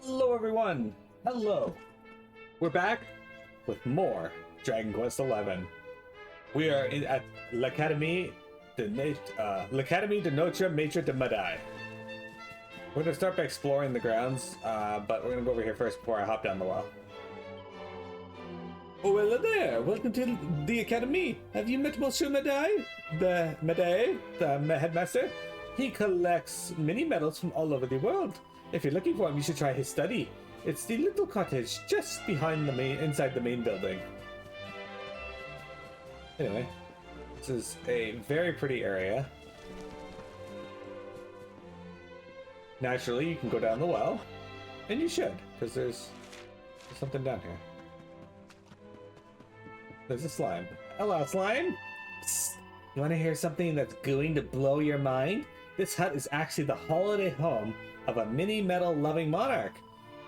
Hello, everyone. Hello. We're back with more Dragon Quest XI. We are at L'Académie de Notre Maître de Madai. We're going to start by exploring the grounds, but we're going to go over here first before I hop down the well. Oh, hello there. Welcome to the Academy. Have you met Monsieur Madai? The headmaster? He collects many medals from all over the world. If you're looking for him, you should try his study. It's the little cottage just behind inside the main building. Anyway, this is a very pretty area. Naturally, you can go down the well, and you should, because there's something down here. There's a slime. Hello, slime! Psst. You want to hear something that's going to blow your mind? This hut is actually the holiday home of a mini metal loving monarch.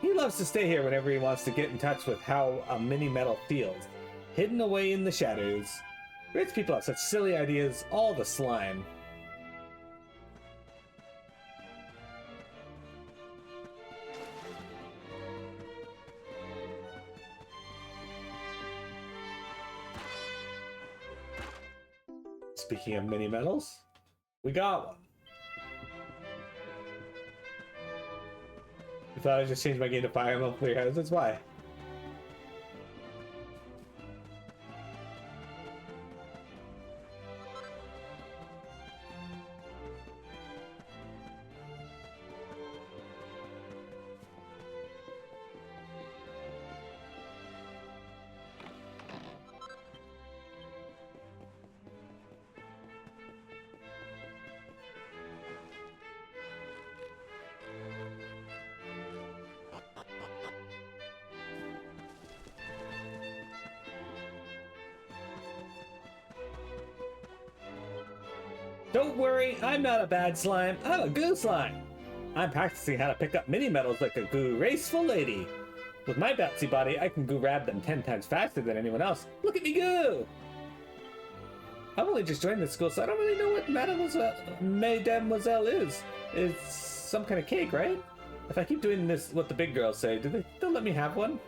He loves to stay here whenever he wants to get in touch with how a mini metal feels, hidden away in the shadows. Rich people have such silly ideas, all the slime. Speaking of mini metals, we got one. I thought I'd just change my game to Fire Emblem Three Houses. That's why. Don't worry, I'm not a bad slime. I'm a goo slime. I'm practicing how to pick up mini metals like a goo graceful lady. With my bouncy body, I can goo grab them 10 times faster than anyone else. Look at me goo! I've only just joined this school, so I don't really know what Mademoiselle is. It's some kind of cake, right? If I keep doing this, what the big girls say, they'll let me have one?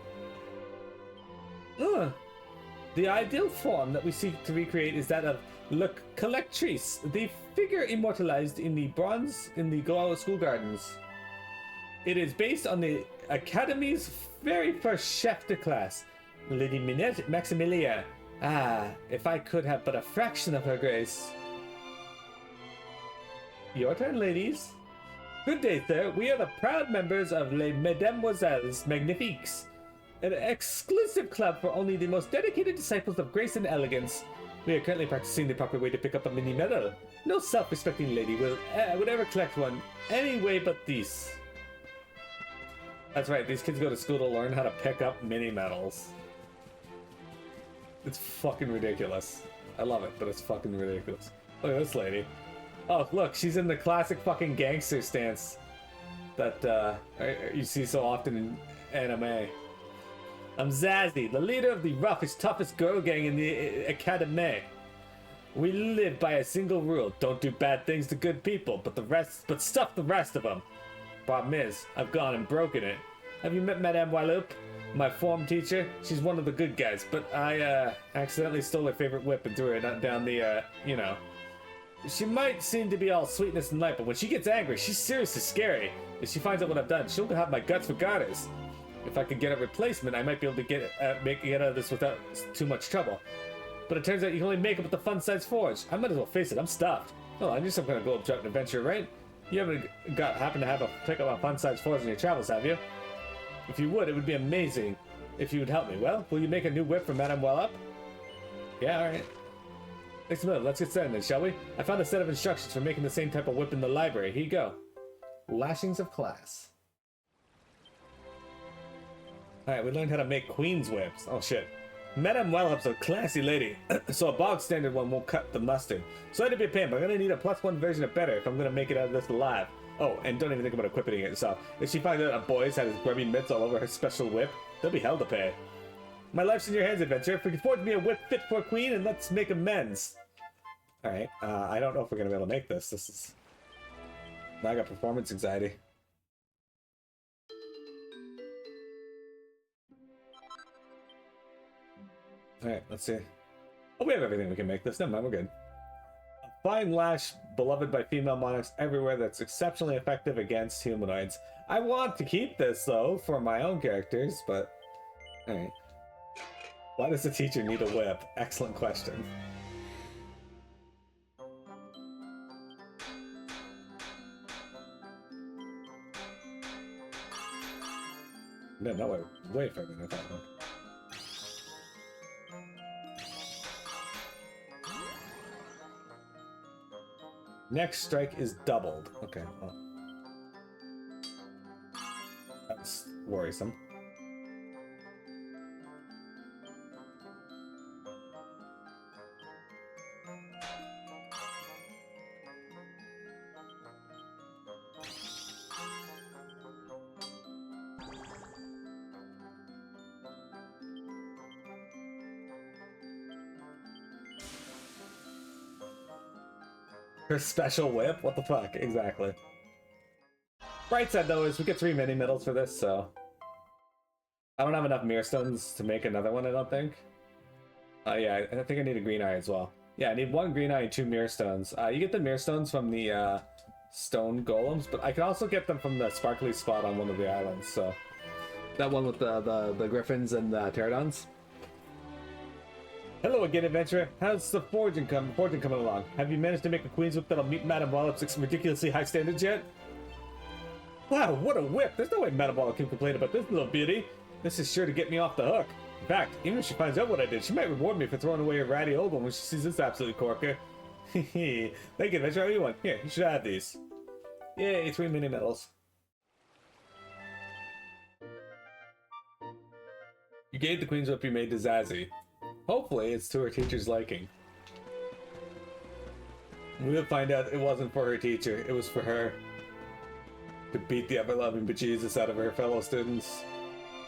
Ugh. The ideal form that we seek to recreate is that of Le Collectrice, the figure immortalized in the bronze in the school gardens. It is based on the Academy's very first chef de classe, Lady Minette Maximilia. Ah, if I could have but a fraction of her grace. Your turn, ladies. Good day, sir. We are the proud members of Les Mesdemoiselles Magnifiques, an exclusive club for only the most dedicated disciples of grace and elegance. We are currently practicing the proper way to pick up a mini medal. No self-respecting lady would ever collect one any way but this. That's right, these kids go to school to learn how to pick up mini medals. It's fucking ridiculous. I love it, but it's fucking ridiculous. Look at this lady. Oh, look, she's in the classic fucking gangster stance that you see so often in anime. I'm Zazzy, the leader of the roughest, toughest girl gang in the Academy. We live by a single rule: don't do bad things to good people, but stuff the rest of them. Problem is, I've gone and broken it. Have you met Madame Walloup, my form teacher? She's one of the good guys, but I accidentally stole her favorite whip and threw her down the, you know. She might seem to be all sweetness and light, but when she gets angry, she's seriously scary. If she finds out what I've done, she'll have my guts for garters. If I could get a replacement, I might be able to get out of this without too much trouble. But it turns out you can only make it with the fun-size forge. I might as well face it, I'm stuffed. Oh, I knew some kind of globe-trotting adventure, right? You haven't happen to have pick up a fun-size forge in your travels, have you? If you would, it would be amazing if you would help me. Well, will you make a new whip for Madame Walloup? Yeah, alright. Next minute, let's get started then, shall we? I found a set of instructions for making the same type of whip in the library. Here you go. Lashings of Class. Alright, we learned how to make Queen's whips. Oh shit. Madame Wallop's a classy lady, so a bog standard one won't cut the mustard. Sorry to be a pain, but I'm gonna need a +1 version of better if I'm gonna make it out of this alive. Oh, and don't even think about equipping it yourself. If she finds out a boy's had his grubby mitts all over her special whip, there'll be hell to pay. My life's in your hands, adventure. Forge me a whip fit for a queen and let's make amends. Alright, I don't know if we're gonna be able to make this. This is... I got performance anxiety. Alright, let's see. Oh, we have everything we can make this. Never mind, we're good. A fine lash beloved by female monarchs everywhere that's exceptionally effective against humanoids. I want to keep this, though, for my own characters, but... Alright. Why does the teacher need a whip? Excellent question. No, no, way further than I thought. Next strike is doubled. Okay, well. That's worrisome. Her special whip? What the fuck? Exactly. Bright side, though, is we get 3 mini medals for this, so... I don't have enough mirror stones to make another one, I don't think. Yeah, I think I need a green eye as well. Yeah, I need 1 green eye and 2 mirror stones. You get the mirror stones from the stone golems, but I can also get them from the sparkly spot on one of the islands, so... That one with the griffins and the pterodons. Hello again, adventurer. How's the forging coming along? Have you managed to make a queen's whip that'll meet Madame Wallop's ridiculously high standards yet? Wow, what a whip! There's no way Madame Wallop can complain about this little beauty. This is sure to get me off the hook. In fact, even if she finds out what I did, she might reward me for throwing away a ratty old one when she sees this absolute corker. Hehe. Thank you, adventurer. How you want? Here, you should have these. Yay, 3 mini medals. You gave the queen's whip you made to Zazie. Hopefully, it's to her teacher's liking. We'll find out it wasn't for her teacher, it was for her. To beat the ever-loving bejesus out of her fellow students.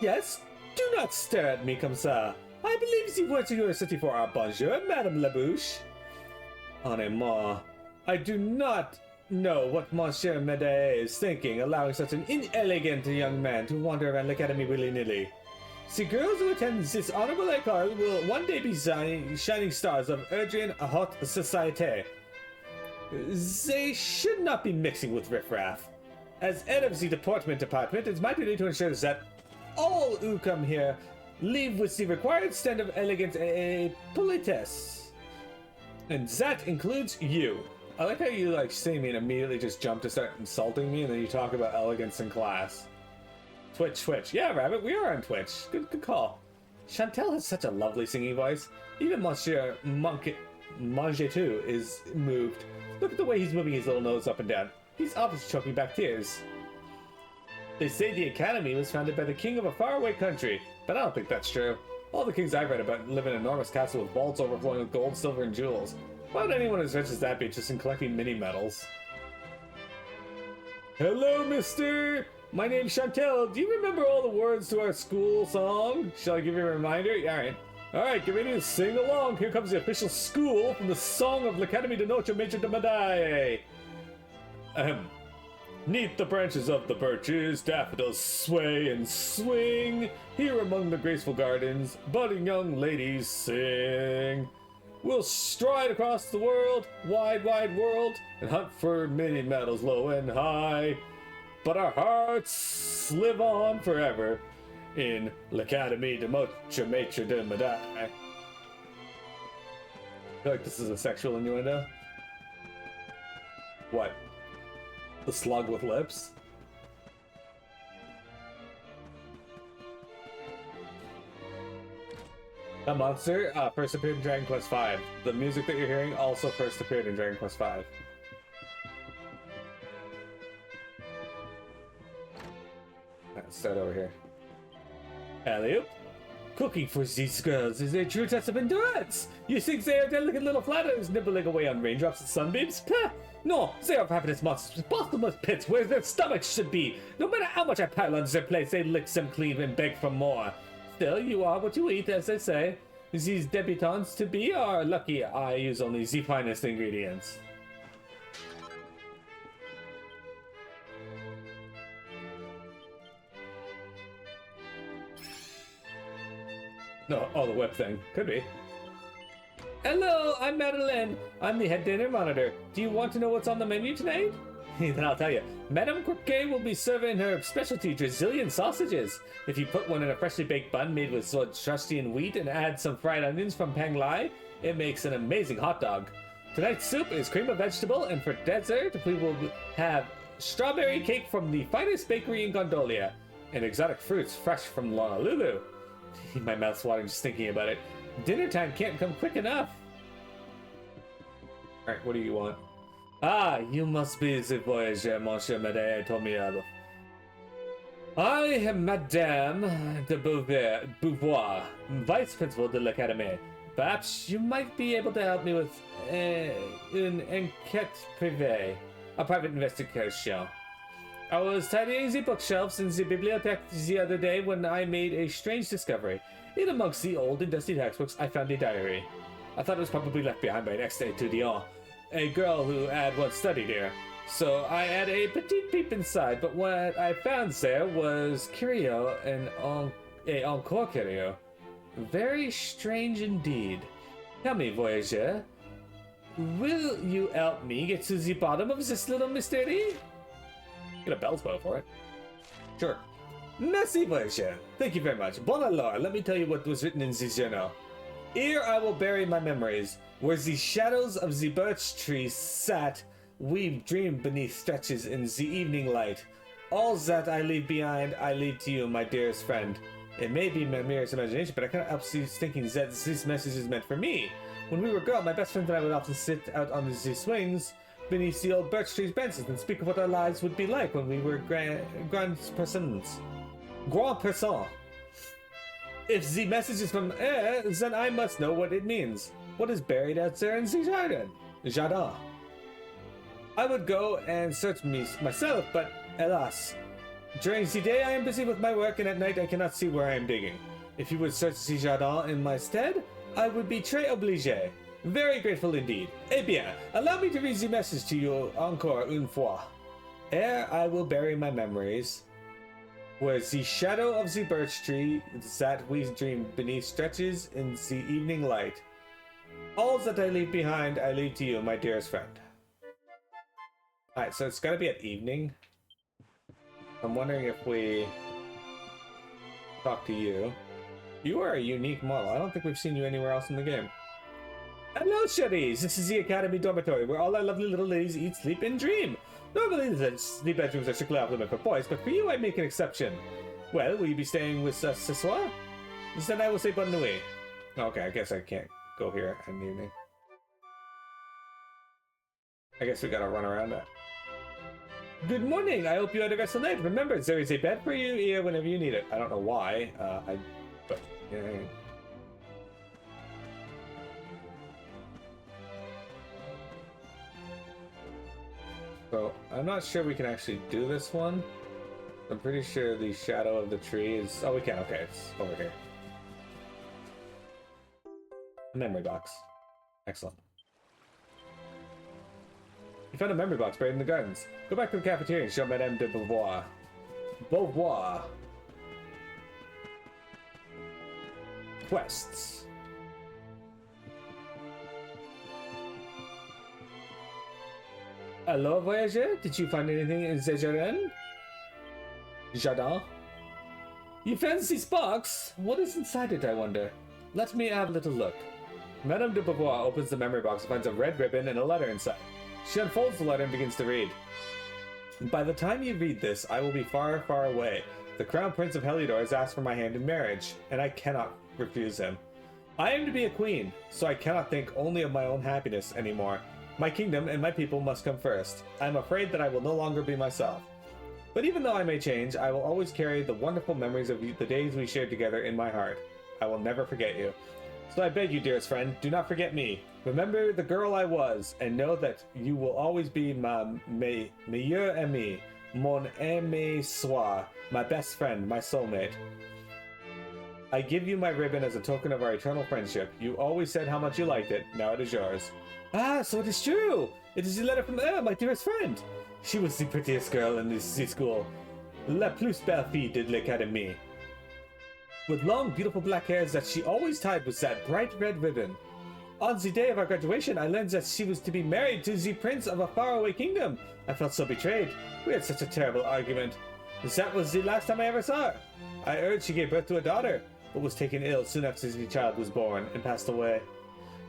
Yes? Do not stare at me, comme ça. I believe you went to your city for our bonjour, Madame Labouche. Honnêtement, I do not know what Monsieur Medea is thinking, allowing such an inelegant young man to wander around l'Academy willy-nilly. The girls who attend this honorable école will one day be shining stars of Erdrian haute société. They should not be mixing with riffraff. As head of the deportment department, it's my duty to ensure that all who come here leave with the required standard of elegance and politesse. And that includes you. I like how you see me and immediately just jump to start insulting me, and then you talk about elegance in class. Twitch. Yeah, Rabbit, we are on Twitch. Good call. Chantel has such a lovely singing voice. Even Monsieur Mangetou is moved. Look at the way he's moving his little nose up and down. He's obviously choking back tears. They say the Academy was founded by the king of a faraway country, but I don't think that's true. All the kings I've read about live in an enormous castle with vaults overflowing with gold, silver, and jewels. Why would anyone as rich as that be interested in collecting mini medals? Hello, mister! My name's Chantel. Do you remember all the words to our school song? Shall I give you a reminder? Yeah, alright. Alright, get ready to sing along. Here comes the official school from the Song of l'Académie de Notre Maître de Médaille. Ahem. 'Neath the branches of the birches, daffodils sway and swing. Here among the graceful gardens, budding young ladies sing. We'll stride across the world, wide world, and hunt for mini medals low and high. But our hearts live on forever in l'Académie de Notre Maître de Médaille. I feel like this is a sexual innuendo. What? The slug with lips? That monster first appeared in Dragon Quest V. The music that you're hearing also first appeared in Dragon Quest V. Let's start over here. Alley-oop. Cooking for these girls is a true test of endurance. You think they are delicate little flatters nibbling away on raindrops and sunbeams? Pah! No, they are ravenous monsters with bottomless pits where their stomachs should be. No matter how much I pile on their plates, they lick some clean and beg for more. Still, you are what you eat, as they say. These debutantes to be are lucky I use only the finest ingredients. No, oh, the whip thing. Could be. Hello, I'm Madeline. I'm the head dinner monitor. Do you want to know what's on the menu tonight? Then I'll tell you. Madame Croquet will be serving her specialty Brazilian sausages. If you put one in a freshly baked bun made with Australian wheat and add some fried onions from Pang Lai, it makes an amazing hot dog. Tonight's soup is cream of vegetable, and for dessert, we will have strawberry cake from the finest bakery in Gondolia, and exotic fruits fresh from Honolulu. My mouth's watering just thinking about it. Dinner time can't come quick enough. Alright, what do you want? Ah, you must be the voyager, Monsieur Madame told me of. I am Madame de Beauvoir, Vice Principal de l'Académie. Perhaps you might be able to help me with an enquête privée, a private investigation. I was tidying the bookshelves in the bibliothèque the other day when I made a strange discovery. In amongst the old and dusty textbooks, I found a diary. I thought it was probably left behind by an ex-étudiant, a girl who had once studied here. So I had a petite peep inside, but what I found there was curio and encore curio. Very strange indeed. Tell me, voyageur, will you help me get to the bottom of this little mystery? Get a bell's bow for it. Sure. Merci, voyageur. Thank you very much. Bon alors, let me tell you what was written in this journal. Here I will bury my memories, where the shadows of the birch trees sat, we dreamed beneath stretches in the evening light. All that I leave behind, I leave to you, my dearest friend. It may be my merest imagination, but I cannot help thinking that this message is meant for me. When we were girls, my best friend and I would often sit out on the swings beneath the old birch trees benches and speak of what our lives would be like when we were grand persons. Grand person. If the message is from then I must know what it means. What is buried out there in the jardin? I would go and search myself, but alas, during the day I am busy with my work, and at night I cannot see where I am digging. If you would search the jardin in my stead, I would be très obligé. Very grateful indeed. Eh bien, allow me to read the message to you encore une fois. Ere I will bury my memories, where the shadow of the birch tree that we dreamed beneath stretches in the evening light. All that I leave behind, I leave to you, my dearest friend. Alright, so it's gotta be at evening. I'm wondering if we talk to you. You are a unique model. I don't think we've seen you anywhere else in the game. Hello, Cheries! This is the Academy Dormitory, where all our lovely little ladies eat, sleep, and dream. Normally, the bedrooms are strictly off limit for boys, but for you, I make an exception. Well, will you be staying with us ce soir? Then I will say bonne nuit. Okay, I guess I can't go here in the evening. I guess we gotta run around that. Good morning! I hope you had a restful night. Remember, there is a bed for you here whenever you need it. I don't know why, but yeah. So, I'm not sure we can actually do this one. I'm pretty sure the shadow of the tree is... Oh, we can. Okay, it's over here. A memory box. Excellent. You found a memory box buried in the gardens. Go back to the cafeteria and show Madame de Beauvoir. Beauvoir. Quests. Hello, voyageur. Did you find anything in the jardin? Jardin? You found this box? What is inside it, I wonder? Let me have a little look. Madame de Beauvoir opens the memory box and finds a red ribbon and a letter inside. She unfolds the letter and begins to read. By the time you read this, I will be far, far away. The Crown Prince of Heliodor has asked for my hand in marriage, and I cannot refuse him. I am to be a queen, so I cannot think only of my own happiness anymore. My kingdom and my people must come first. I am afraid that I will no longer be myself. But even though I may change, I will always carry the wonderful memories of the days we shared together in my heart. I will never forget you. So I beg you, dearest friend, do not forget me. Remember the girl I was, and know that you will always be my meilleure amie, mon aimé soir, my best friend, my soulmate. I give you my ribbon as a token of our eternal friendship. You always said how much you liked it. Now it is yours. Ah, so it is true! It is a letter from my dearest friend. She was the prettiest girl in the school. La plus belle fille de l'académie. with long, beautiful black hairs that she always tied with that bright red ribbon. On the day of our graduation, I learned that she was to be married to the prince of a faraway kingdom. I felt so betrayed. We had such a terrible argument. That was the last time I ever saw her. I heard she gave birth to a daughter, but was taken ill soon after the child was born and passed away.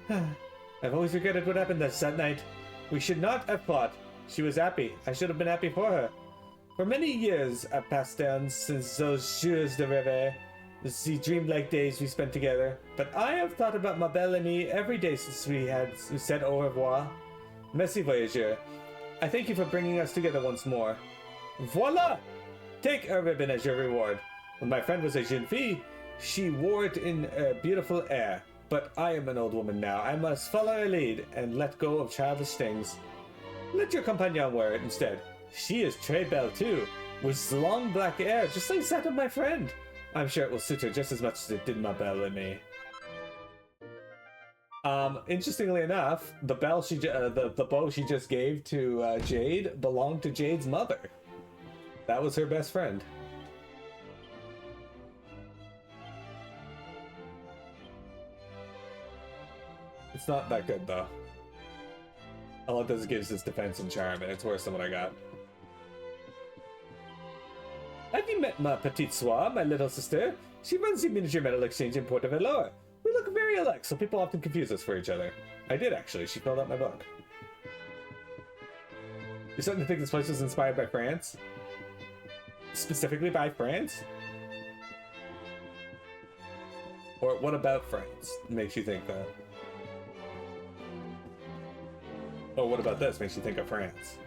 I've always regretted what happened that night. We should not have fought. She was happy. I should have been happy for her. For many years have passed down since those jours de rêve, the dreamlike days we spent together. But I have thought about ma belle amie every day since we said au revoir. Merci, voyageur. I thank you for bringing us together once more. Voila! Take a ribbon as your reward. When my friend was a jeune fille, she wore it in a beautiful air. But I am an old woman now. I must follow her lead and let go of childish things. Let your companion wear it instead. She is très belle too, with long black hair, just like that of my friend. I'm sure it will suit her just as much as it did ma belle and me. Interestingly enough, the bow she just gave to Jade belonged to Jade's mother. That was her best friend. It's not that good though. All it does gives us defense and charm, and it's worse than what I got. Have you met ma petite soeur, my little sister? She runs the miniature metal exchange in Port of Velour. We look very alike, so people often confuse us for each other. I did actually, she filled out my book. You're starting to think this place was inspired by France? Specifically by France? Or what about France makes you think that? Oh, what about this makes you think of France?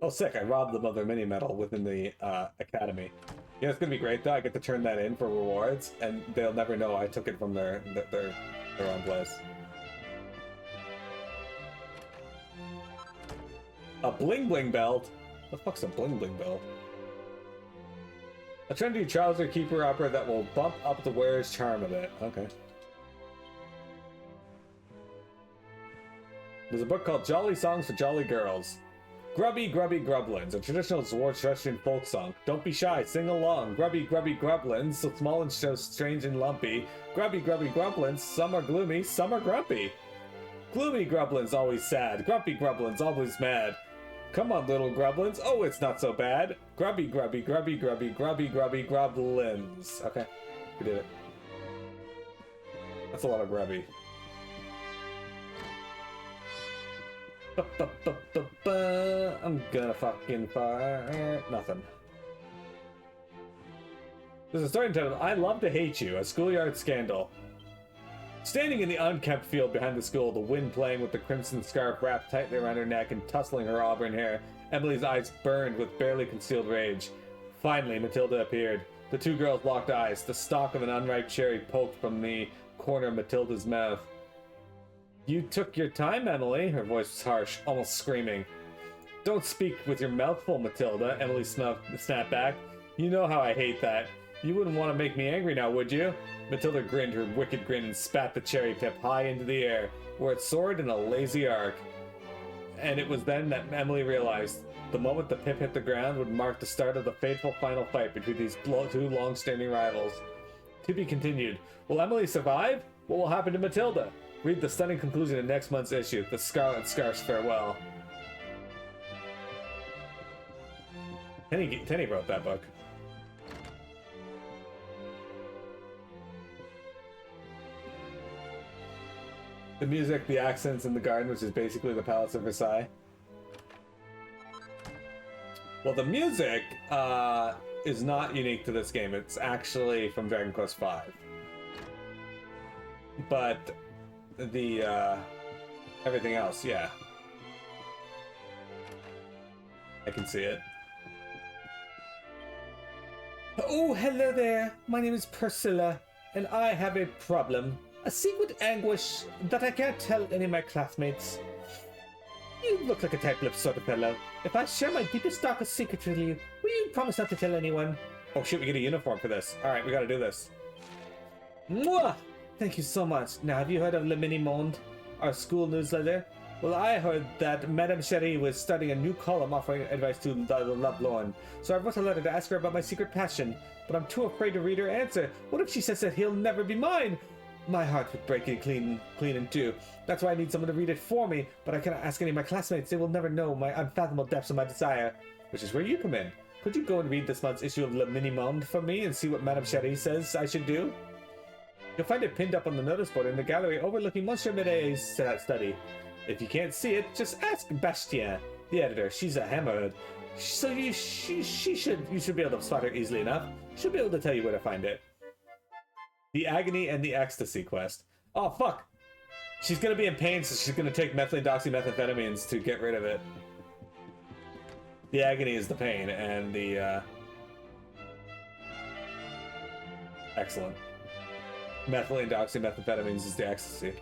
Oh, sick, I robbed them of their mini medal within the academy. Yeah, it's gonna be great though. I get to turn that in for rewards, and they'll never know I took it from their own place. A bling bling belt? What the fuck's a bling bling belt? A trendy trouser keeper upper that will bump up the wearer's charm a bit. Okay. There's a book called Jolly Songs for Jolly Girls. Grubby Grubby Grublins, a traditional Zoroastrian folk song. Don't be shy, sing along. Grubby Grubby Grublins, so small and so strange and lumpy. Grubby Grubby Grublins, some are gloomy, some are grumpy. Gloomy Grublins always sad, grumpy Grublins always mad. Come on, little Grublins, oh, it's not so bad. Grubby Grubby Grubby Grubby Grubby Grubby Grublins. Okay, we did it. That's a lot of grubby. I'm gonna fucking fire. Nothing. There's a story entitled, I Love to Hate You, a schoolyard scandal. Standing in the unkempt field behind the school, the wind playing with the crimson scarf wrapped tightly around her neck and tussling her auburn hair, Emily's eyes burned with barely concealed rage. Finally, Matilda appeared. The two girls locked eyes, the stalk of an unripe cherry poked from the corner of Matilda's mouth. You took your time, Emily. Her voice was harsh, almost screaming. Don't speak with your mouth full, Matilda, Emily snapped back. You know how I hate that. You wouldn't want to make me angry now, would you? Matilda grinned her wicked grin and spat the cherry pip high into the air, where it soared in a lazy arc. And it was then that Emily realized the moment the pip hit the ground would mark the start of the fateful final fight between these two long-standing rivals. To be continued. Will Emily survive? What will happen to Matilda? Read the stunning conclusion in next month's issue, The Scarlet Scarf's Farewell. Tenny wrote that book. The music, the accents, and the garden, which is basically the Palace of Versailles. Well, the music is not unique to this game. It's actually from Dragon Quest V. But the everything else, yeah. I can see it. Oh, hello there. My name is Priscilla, and I have a problem. A secret anguish that I can't tell any of my classmates. You look like a tight-lipped sort of fellow. If I share my deepest, darkest secret with you, will you promise not to tell anyone? Oh shit, we get a uniform for this. Alright, we gotta do this. Mwah! Thank you so much. Now, have you heard of Le Mini Monde, our school newsletter? Well, I heard that Madame Cherie was starting a new column offering advice to the lovelorn, so I wrote a letter to ask her about my secret passion, but I'm too afraid to read her answer. What if she says that he'll never be mine? My heart would break it clean in two. That's why I need someone to read it for me, but I cannot ask any of my classmates. They will never know my unfathomable depths of my desire. Which is where you come in. Could you go and read this month's issue of Le Mini-Monde for me and see what Madame Cherie says I should do? You'll find it pinned up on the notice board in the gallery overlooking Monsieur Midet's study. If you can't see it, just ask Bastien, the editor. She's a hammerhead. So you should be able to spot her easily enough. She'll be able to tell you where to find it. The Agony and the Ecstasy quest. Oh, fuck. She's gonna be in pain, so she's gonna take methylene doxymethamphetamines to get rid of it. The agony is the pain, and the, excellent. Methylene doxymethamphetamines is the ecstasy.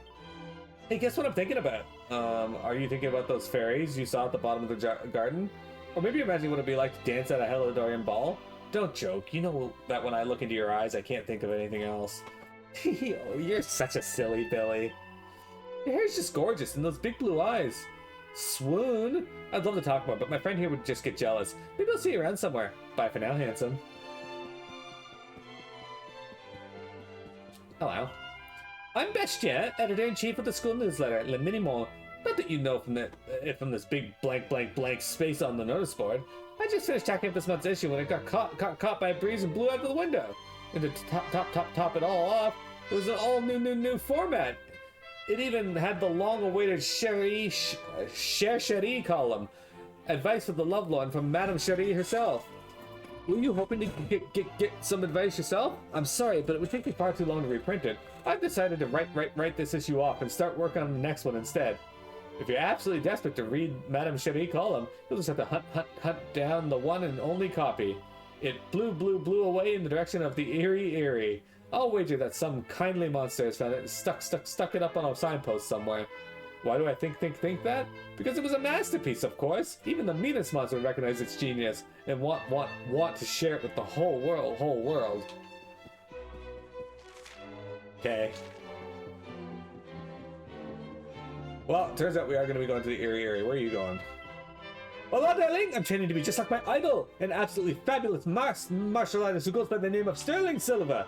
Hey, guess what I'm thinking about? Are you thinking about those fairies you saw at the bottom of the garden? Or maybe imagine what it'd be like to dance at a Helldorian ball? Don't joke. You know that when I look into your eyes, I can't think of anything else. Oh, you're such a silly Billy. Your hair's just gorgeous, and those big blue eyes. Swoon. I'd love to talk more, but my friend here would just get jealous. Maybe I'll see you around somewhere. Bye for now, handsome. Hello. I'm Bastien, editor-in-chief of the school newsletter, Le Mini-Monde. Not that you know from this big blank space on the notice board. I just finished checking up this month's issue when it got caught by a breeze and blew out of the window. And to top it all off, it was an all new format. It even had the long-awaited Cher Cherie column. Advice for the lovelorn from Madame Cherie herself. Were you hoping to get some advice yourself? I'm sorry, but it would take me far too long to reprint it. I've decided to write this issue off and start working on the next one instead. If you're absolutely desperate to read Madame Cherie column, you'll just have to hunt down the one and only copy. It blew away in the direction of the Erie. I'll wager that some kindly monster has found it and stuck it up on a signpost somewhere. Why do I think that? Because it was a masterpiece, of course. Even the meanest monster would recognize its genius and want to share it with the whole world. Okay. Well, turns out we are going to be going to the Erie. Where are you going? Well, darling, I'm training to be just like my idol, an absolutely fabulous martial artist who goes by the name of Sterling Silva.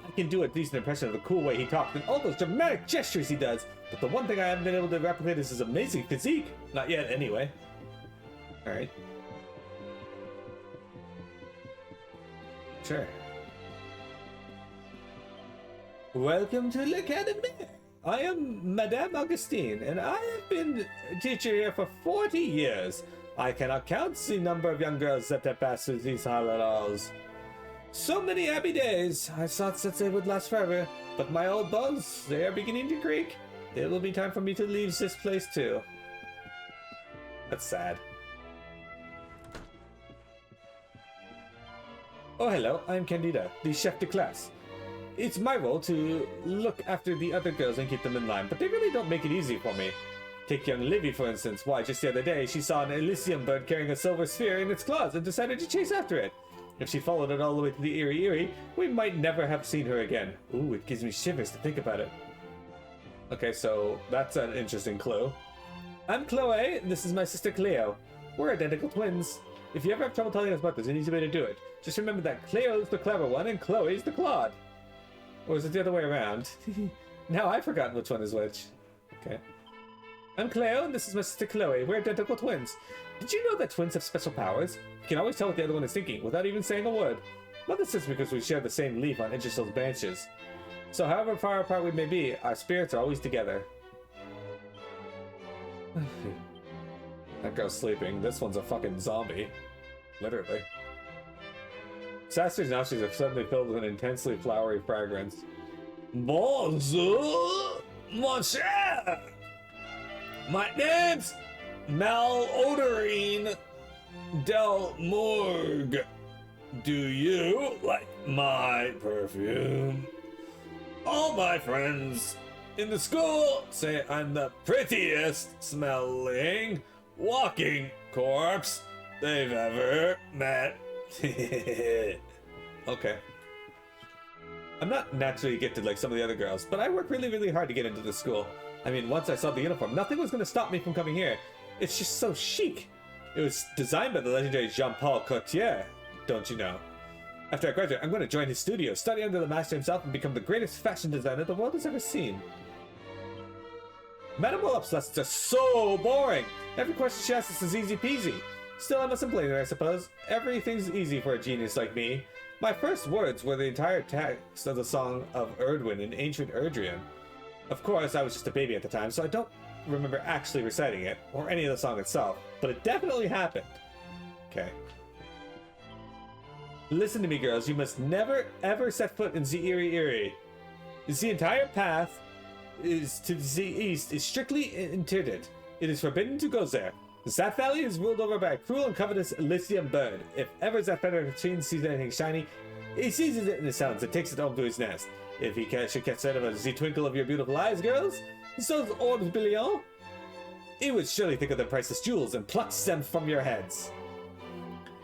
I can do a decent impression of the cool way he talks and all those dramatic gestures he does, but the one thing I haven't been able to replicate is his amazing physique. Not yet, anyway. Alright. Sure. Welcome to l'Académie. I am Madame Augustine, and I have been a teacher here for 40 years. I cannot count the number of young girls that have passed through these halls. So many happy days. I thought that they would last forever, but my old bones, they are beginning to creak. It will be time for me to leave this place too. That's sad. Oh, hello. I'm Candida, the chef de classe. It's my role to look after the other girls and keep them in line, but they really don't make it easy for me. Take young Livy, for instance. Why, just the other day, she saw an Elysium bird carrying a silver sphere in its claws and decided to chase after it. If she followed it all the way to the Erie, we might never have seen her again. Ooh, it gives me shivers to think about it. Okay, so that's an interesting clue. I'm Chloe, and this is my sister Cleo. We're identical twins. If you ever have trouble telling us about, there's an easy way to do it. Just remember that Cleo's the clever one and Chloe's the Claude. Or is it the other way around? Now I've forgotten which one is which. Okay. I'm Cleo, and this is my sister Chloe. We're identical twins. Did you know that twins have special powers? You can always tell what the other one is thinking without even saying a word. Well, this is because we share the same leaf on interstellar branches. So however far apart we may be, our spirits are always together. That girl's sleeping. This one's a fucking zombie. Literally. Saster's nostrils are suddenly filled with an intensely flowery fragrance. Bonjour, mon cher! My name's Malodorine Del Morgue. Do you like my perfume? All my friends in the school say I'm the prettiest smelling walking corpse they've ever met. Okay. I'm not naturally gifted like some of the other girls, but I work really hard to get into the school. I mean, once I saw the uniform, nothing was going to stop me from coming here. It's just so chic. It was designed by the legendary Jean-Paul Gaultier, don't you know? After I graduate, I'm going to join his studio, study under the master himself, and become the greatest fashion designer the world has ever seen. Madame will obsolescence are so boring. Every question she asks is easy peasy. Still, I mustn't blame her, I suppose. Everything's easy for a genius like me. My first words were the entire text of the Song of Erdwin in ancient Erdrian. Of course, I was just a baby at the time, so I don't remember actually reciting it, or any of the song itself, but it definitely happened. Okay. Listen to me, girls. You must never, ever set foot in the Iri. The entire path is to the east is strictly interdicted. It is forbidden to go there. The Sat Valley is ruled over by a cruel and covetous Elysium bird. If ever that feather sees anything shiny, he seizes it in his talons and takes it home to his nest. If he should catch sight of the twinkle of your beautiful eyes, girls, those orbs brilliant, he would surely think of the priceless jewels and plucks them from your heads.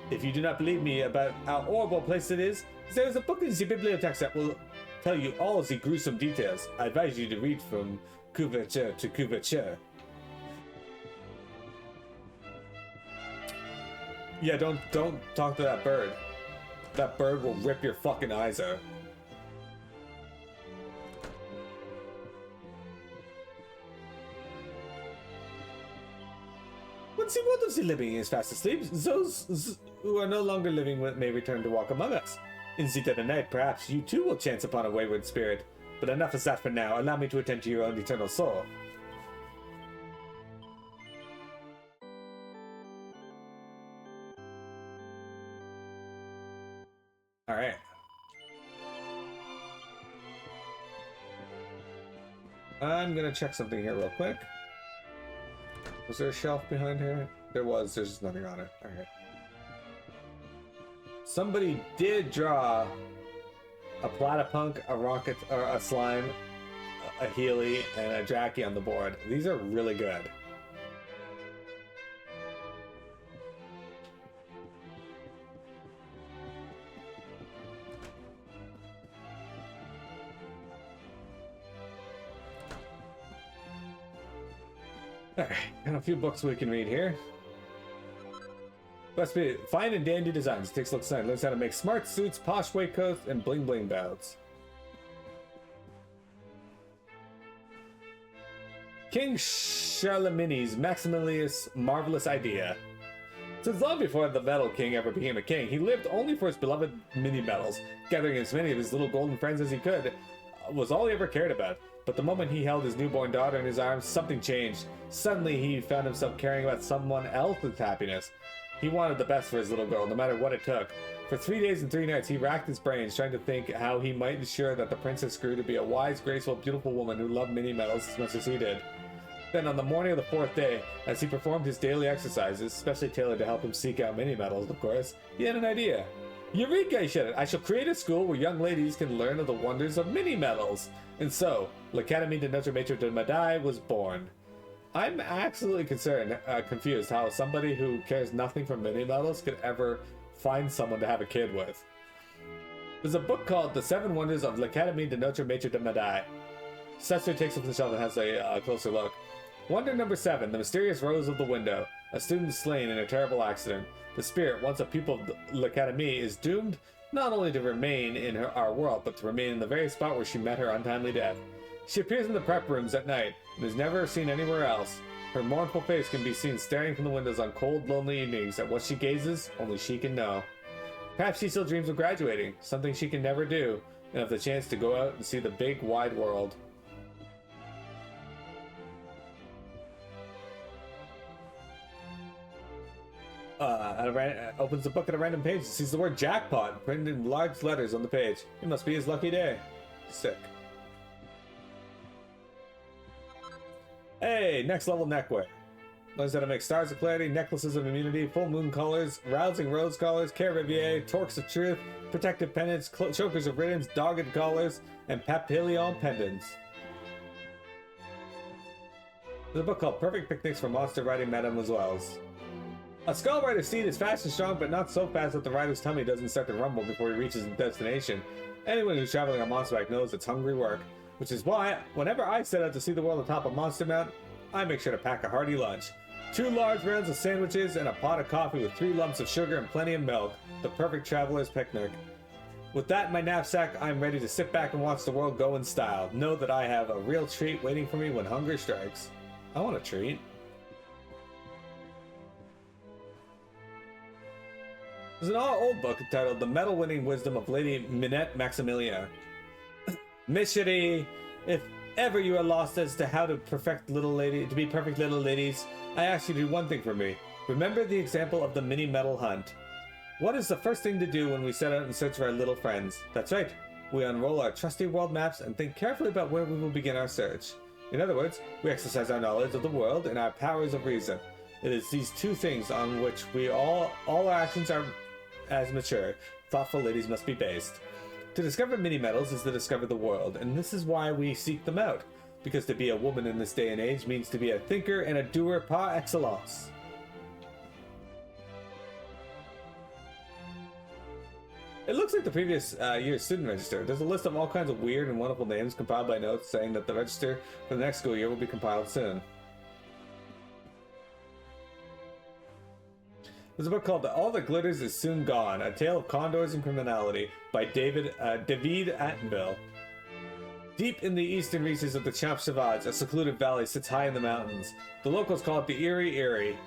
If you do not believe me about how horrible a place it is, there is a book in the bibliotheque that will tell you all the gruesome details. I advise you to read from couverture to couverture. Yeah, don't talk to that bird. That bird will rip your fucking eyes out. When the world of the living is fast asleep, those who are no longer living may return to walk among us. In the dead of night, perhaps you too will chance upon a wayward spirit. But enough is that for now. Allow me to attend to your own eternal soul. Alright. I'm gonna check something here real quick. Was there a shelf behind here? There was. There's just nothing on it. Alright. Somebody did draw a Platypunk, a Rocket, or a Slime, a Healy, and a Jackie on the board. These are really good. Alright, got a few books we can read here. Must be fine and dandy designs. Takes a look inside. Learns how to make smart suits, posh waistcoats, and bling bling belts. King Charlemagne's Maximilius' marvelous idea. Since long before the Metal King ever became a king, he lived only for his beloved mini medals. Gathering as many of his little golden friends as he could was all he ever cared about. But the moment he held his newborn daughter in his arms, something changed. Suddenly, he found himself caring about someone else's happiness. He wanted the best for his little girl, no matter what it took. For 3 days and 3 nights, he racked his brains, trying to think how he might ensure that the princess grew to be a wise, graceful, beautiful woman who loved mini medals as much as he did. Then, on the morning of the 4th day, as he performed his daily exercises, specially tailored to help him seek out mini medals, of course, he had an idea. Eureka, he shouted. I shall create a school where young ladies can learn of the wonders of mini medals. And so, L'Académie de Notre Maître de Médaille was born. I'm absolutely confused how somebody who cares nothing for mini medals could ever find someone to have a kid with. There's a book called The 7 Wonders of L'Académie de Notre Maître de Médaille. Cecily takes it from the shelf and has a closer look. Wonder number 7, the mysterious rose of the window. A student slain in a terrible accident. The spirit, once a pupil of L'Académie, is doomed not only to remain in our world, but to remain in the very spot where she met her untimely death. She appears in the prep rooms at night, and is never seen anywhere else. Her mournful face can be seen staring from the windows on cold, lonely evenings. At what she gazes, only she can know. Perhaps she still dreams of graduating, something she can never do, and of the chance to go out and see the big, wide world. Opens the book at a random page and sees the word jackpot printed in large letters on the page. It must be his lucky day. Sick. Hey, next level neckwear. Learns how to make stars of clarity, necklaces of immunity, full moon colors, rousing rose collars, care riviere, torques of truth, protective pendants, chokers of riddance, dogged collars, and papillon pendants. There's a book called Perfect Picnics for Monster Riding Mademoiselles. A skull rider's seat is fast and strong, but not so fast that the rider's tummy doesn't start to rumble before he reaches his destination. Anyone who's traveling on monster bike knows it's hungry work. which is why, whenever I set out to see the world atop a monster mount, I make sure to pack a hearty lunch. 2 large rounds of sandwiches and a pot of coffee with 3 lumps of sugar and plenty of milk. The perfect traveler's picnic. With that in my knapsack, I'm ready to sit back and watch the world go in style. Know that I have a real treat waiting for me when hunger strikes. I want a treat. There's an old book entitled The Medal-Winning Wisdom of Lady Minette Maximilia. Misery, if ever you are lost as to how to be perfect little ladies, I ask you to do one thing for me. Remember the example of the mini medal hunt. What is the first thing to do when we set out in search of our little friends? That's right. We unroll our trusty world maps and think carefully about where we will begin our search. In other words, we exercise our knowledge of the world and our powers of reason. It is these 2 things on which all our actions are as mature, thoughtful ladies must be based. To discover mini-medals is to discover the world, and this is why we seek them out. Because to be a woman in this day and age means to be a thinker and a doer par excellence. It looks like the previous year's student register. There's a list of all kinds of weird and wonderful names compiled by notes saying that the register for the next school year will be compiled soon. There's a book called All That Glitters Is Soon Gone, A Tale of Condors and Criminality by David Attenville. Deep in the eastern reaches of the Champs Sauvages, a secluded valley sits high in the mountains. The locals call it the Eerie Eerie,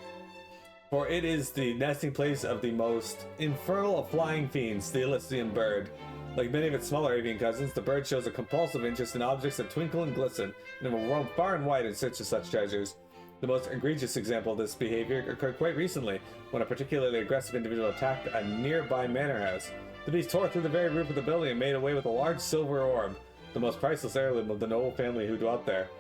for it is the nesting place of the most infernal of flying fiends, the Elysian bird. Like many of its smaller avian cousins, the bird shows a compulsive interest in objects that twinkle and glisten, and will roam far and wide in search of such treasures. The most egregious example of this behavior occurred quite recently, when a particularly aggressive individual attacked a nearby manor house. The beast tore through the very roof of the building and made away with a large silver orb, the most priceless heirloom of the noble family who dwelt there.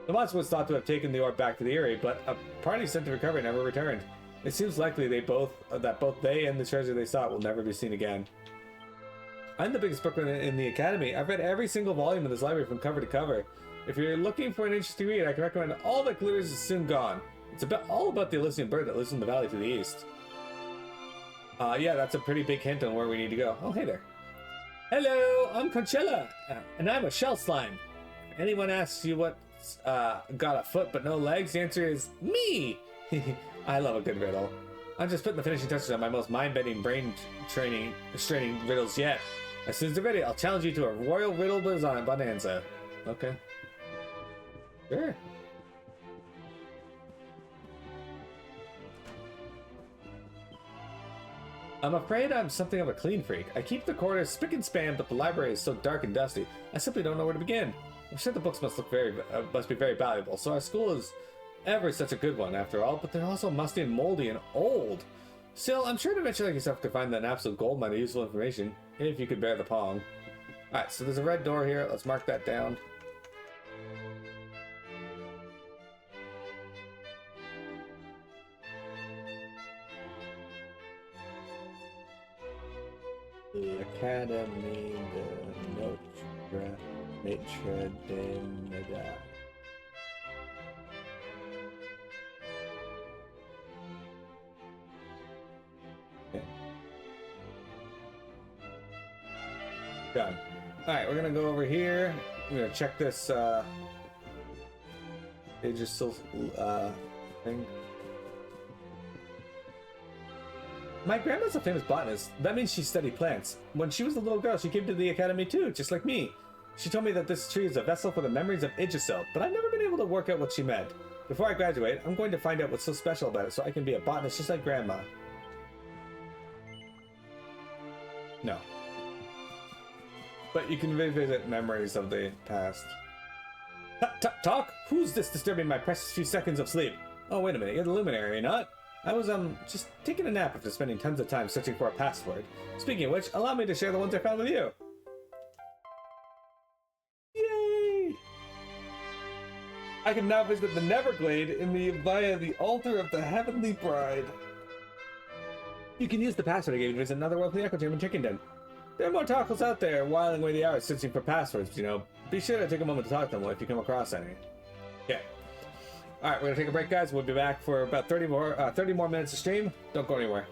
The monster was thought to have taken the orb back to the Eyrie, but a party sent to recover never returned. It seems likely that both they and the treasure they sought will never be seen again. I'm the biggest bookworm in the academy. I've read every single volume of this library from cover to cover. If you're looking for an interesting read, I can recommend All That Glitters Is Soon Gone. It's all about the Elysian bird that lives in the valley to the east. Yeah, that's a pretty big hint on where we need to go. Oh, hey there. Hello, I'm Conchella, and I'm a shell slime. If anyone asks you what's got a foot but no legs, the answer is me. I love a good riddle. I'm just putting the finishing touches on my most mind-bending, straining riddles yet. As soon as they're ready, I'll challenge you to a royal riddle bonanza. Okay. Sure. I'm afraid I'm something of a clean freak. I keep the corners spick and span, but the library is so dark and dusty, I simply don't know where to begin. I'm sure the books must be very valuable, so our school is ever such a good one after all, but they're also musty and moldy and old. Still, I'm sure an adventurer like yourself could find an absolute goldmine of useful information, if you could bear the pong. Alright, so there's a red door here. Let's mark that down. The Academy de Notre Dame. Done. Alright, we're gonna go over here. We're gonna check this Aegis thing. My grandma's a famous botanist. That means she studied plants. When she was a little girl, she came to the academy too, just like me. She told me that this tree is a vessel for the memories of Idrisil, but I've never been able to work out what she meant. Before I graduate, I'm going to find out what's so special about it so I can be a botanist just like Grandma. No. But you can revisit memories of the past. Talk? Who's this disturbing my precious few seconds of sleep? Oh, wait a minute, you're the luminary, are you not? I was, just taking a nap after spending tons of time searching for a password. Speaking of which, allow me to share the ones I found with you. Yay! I can now visit the Neverglade via the altar of the Heavenly Bride. You can use the password I gave you to visit another world from the Echo Chamber in Chickenden. There are more tacos out there whiling away the hours searching for passwords, you know. Be sure to take a moment to talk to them if you come across any. Yeah. Alright, we're gonna take a break, guys. We'll be back for about 30 more minutes of stream. Don't go anywhere.